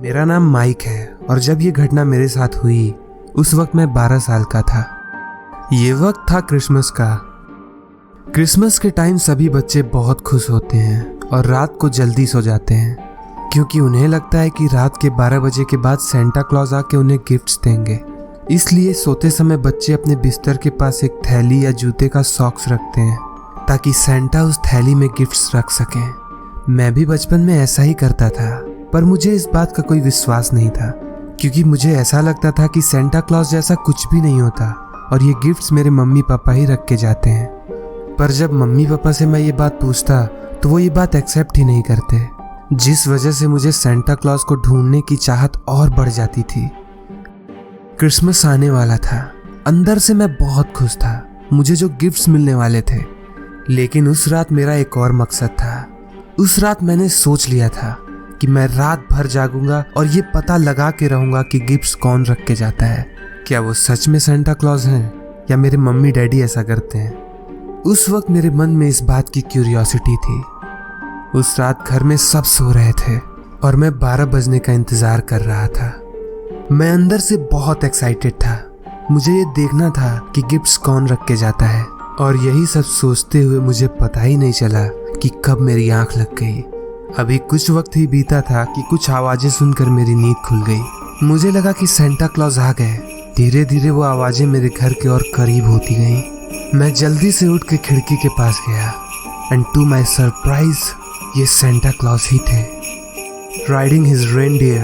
मेरा नाम माइक है और जब ये घटना मेरे साथ हुई उस वक्त मैं 12 साल का था। ये वक्त था क्रिसमस का। क्रिसमस के टाइम सभी बच्चे बहुत खुश होते हैं और रात को जल्दी सो जाते हैं क्योंकि उन्हें लगता है कि रात के 12 बजे के बाद सेंटा क्लॉज आके उन्हें गिफ्ट्स देंगे। इसलिए सोते समय बच्चे अपने बिस्तर के पास एक थैली या जूते का सॉक्स रखते हैं ताकि सेंटा उस थैली में गिफ्ट्स रख सकें। मैं भी बचपन में ऐसा ही करता था, पर मुझे इस बात का कोई विश्वास नहीं था क्योंकि मुझे ऐसा लगता था कि सेंटा क्लॉज जैसा कुछ भी नहीं होता और ये गिफ्ट्स मेरे मम्मी पापा ही रख के जाते हैं। पर जब मम्मी पापा से मैं ये बात पूछता तो वो ये बात एक्सेप्ट ही नहीं करते, जिस वजह से मुझे सेंटा क्लॉज को ढूंढने की चाहत और बढ़ जाती थी। क्रिसमस आने वाला था। अंदर से मैं बहुत खुश था, मुझे जो गिफ्ट्स मिलने वाले थे। लेकिन उस रात मेरा एक और मकसद था। उस रात मैंने सोच लिया था कि मैं रात भर जागूंगा और ये पता लगा के रहूंगा कि गिफ्ट्स कौन रख के जाता है। क्या वो सच में सेंटा क्लॉज हैं या मेरे मम्मी डैडी ऐसा करते हैं? उस वक्त मेरे मन में इस बात की क्यूरियोसिटी थी। उस रात घर में सब सो रहे थे और मैं 12 बजने का इंतजार कर रहा था। मैं अंदर से बहुत एक्साइटेड था। मुझे ये देखना था कि गिफ्ट्स कौन रख के जाता है और यही सब सोचते हुए मुझे पता ही नहीं चला कि कब मेरी आंख लग गई। अभी कुछ वक्त ही बीता था कि कुछ आवाजें सुनकर मेरी नींद खुल गई। मुझे लगा कि सेंटा क्लॉज आ गए। धीरे धीरे वो आवाजें मेरे घर के और करीब होती गईं। मैं जल्दी से उठ के खिड़की के पास गया एंड टू माई सरप्राइज ये सेंटा क्लॉज ही थे, riding his reindeer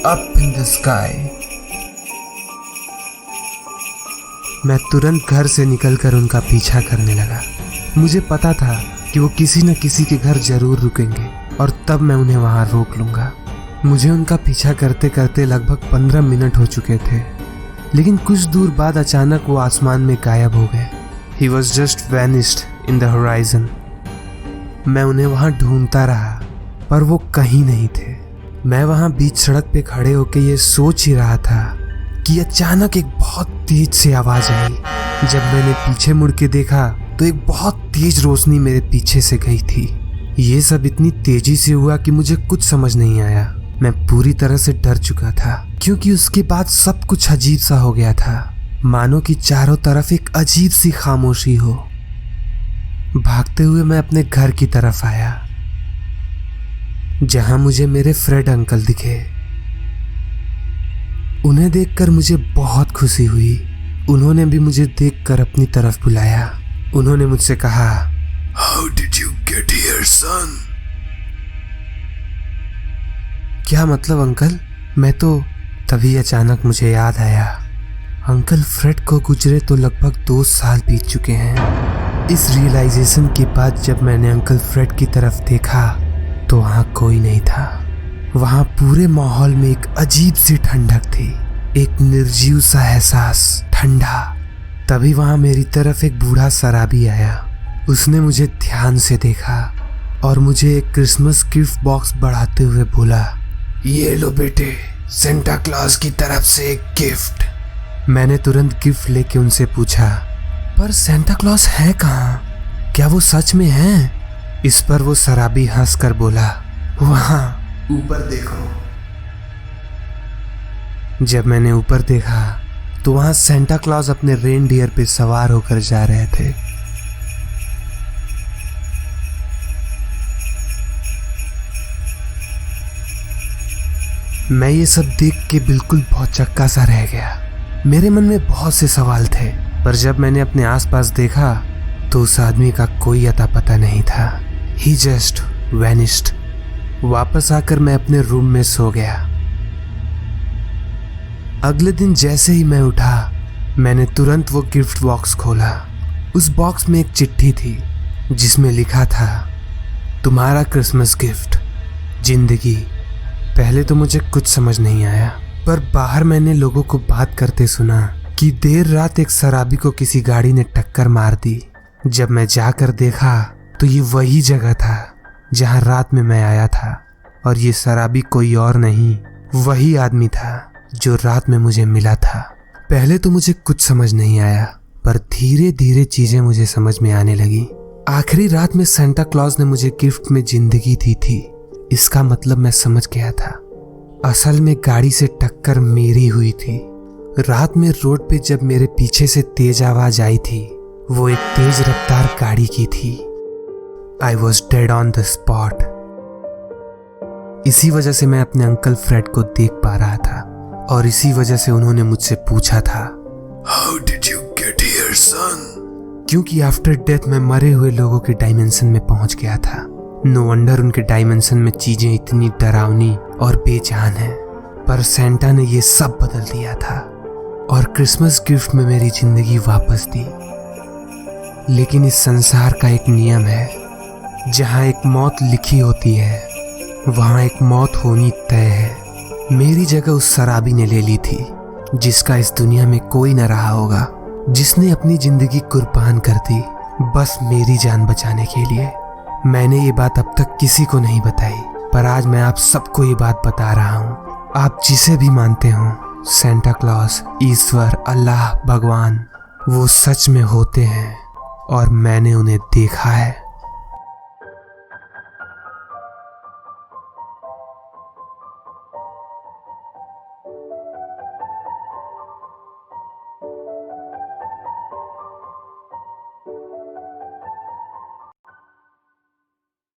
up in the sky. मैं तुरंत घर से निकलकर उनका पीछा करने लगा। मुझे पता था कि वो किसी न किसी के घर जरूर रुकेंगे और तब मैं उन्हें वहां रोक लूंगा। मुझे उनका पीछा करते करते लगभग 15 मिनट हो चुके थे, लेकिन कुछ दूर बाद अचानक वो आसमान में गायब हो गए। He was just vanished in the horizon। मैं उन्हें वहां ढूंढता रहा पर वो कहीं नहीं थे। मैं वहां बीच सड़क पे खड़े होकर ये सोच ही रहा था कि अचानक एक बहुत तेज सी आवाज आई। जब मैंने पीछे मुड़ के देखा तो एक बहुत तेज रोशनी मेरे पीछे से गई थी। ये सब इतनी तेजी से हुआ कि मुझे कुछ समझ नहीं आया। मैं पूरी तरह से डर चुका था क्योंकि उसके बाद सब कुछ अजीब सा हो गया था, मानो कि चारों तरफ एक अजीब सी खामोशी हो। भागते हुए मैं अपने घर की तरफ आया जहां मुझे मेरे फ्रेड अंकल दिखे। उन्हें देखकर मुझे बहुत खुशी हुई। उन्होंने भी मुझे देखकर अपनी तरफ बुलाया। उन्होंने मुझसे कहा, How did you get here, son? क्या मतलब अंकल? मैं तो तभी अचानक मुझे याद आया, अंकल फ्रेड को गुजरे तो लगभग 2 साल बीत चुके हैं। इस रियलाइजेशन के बाद जब मैंने अंकल फ्रेड की तरफ देखा तो वहां कोई नहीं था। वहां पूरे माहौल में एक अजीब सी ठंडक थी, एक निर्जीव सा एहसास, ठंडा। तभी वहां मेरी तरफ एक बूढ़ा शराबी आया। उसने मुझे ध्यान से देखा और मुझे एक क्रिसमस गिफ्ट बॉक्स बढ़ाते हुए बोला, ये लो बेटे, सेंटा क्लॉज की तरफ से एक गिफ्ट। मैंने तुरंत गिफ्ट लेके उनसे पूछा, पर सेंटा क्लॉज है कहाँ? क्या वो सच में है? इस पर वो शराबी हंसकर बोला, वहां ऊपर देखो। जब मैंने ऊपर देखा तो वहां सेंटा क्लॉज अपने रेनडियर पे सवार होकर जा रहे थे। मैं ये सब देख के बिल्कुल भौचक्का सा रह गया। मेरे मन में बहुत से सवाल थे, पर जब मैंने अपने आसपास देखा तो उस आदमी का कोई अता पता नहीं था। He just vanished। वापस आकर मैं अपने रूम में सो गया। अगले दिन जैसे ही मैं उठा मैंने तुरंत वो गिफ्ट बॉक्स खोला। उस बॉक्स में एक चिट्ठी थी जिसमें लिखा था, तुम्हारा क्रिसमस गिफ्ट, जिंदगी। पहले तो मुझे कुछ समझ नहीं आया, पर बाहर मैंने लोगों को बात करते सुना कि देर रात एक शराबी को किसी गाड़ी ने टक्कर मार दी। जब मैं जाकर देखा तो ये वही जगह था जहां रात में मैं आया था और ये शराबी कोई और नहीं, वही आदमी था जो रात में मुझे मिला था। पहले तो मुझे कुछ समझ नहीं आया, पर धीरे धीरे चीजें मुझे समझ में आने लगी। आखिरी रात में सेंटा क्लॉज ने मुझे गिफ्ट में जिंदगी दी थी, इसका मतलब मैं समझ गया था। असल में गाड़ी से टक्कर मेरी हुई थी। रात में रोड पे जब मेरे पीछे से तेज आवाज आई थी, वो एक तेज रफ्तार गाड़ी की थी। I was dead on the spot. इसी वजह से मैं अपने अंकल फ्रेड को देख पा रहा था और इसी वजह से उन्होंने मुझसे पूछा था, how did you get here son? क्योंकि आफ्टर डेथ मैं मरे हुए लोगों के डायमेंशन में पहुंच गया था। नो वंडर उनके डायमेंशन में चीजें इतनी डरावनी और बेजान हैं। पर सेंटा ने ये सब बदल दिया था और क्रिसमस गिफ्ट में मेरी जिंदगी वापस दी। लेकिन इस संसार का एक नियम है, जहाँ एक मौत लिखी होती है वहाँ एक मौत होनी तय है। मेरी जगह उस शराबी ने ले ली थी जिसका इस दुनिया में कोई न रहा होगा, जिसने अपनी जिंदगी कुर्बान कर दी बस मेरी जान बचाने के लिए। मैंने ये बात अब तक किसी को नहीं बताई, पर आज मैं आप सबको ये बात बता रहा हूँ। आप जिसे भी मानते हो, सेंटा क्लॉज, ईश्वर, अल्लाह, भगवान, वो सच में होते हैं और मैंने उन्हें देखा है।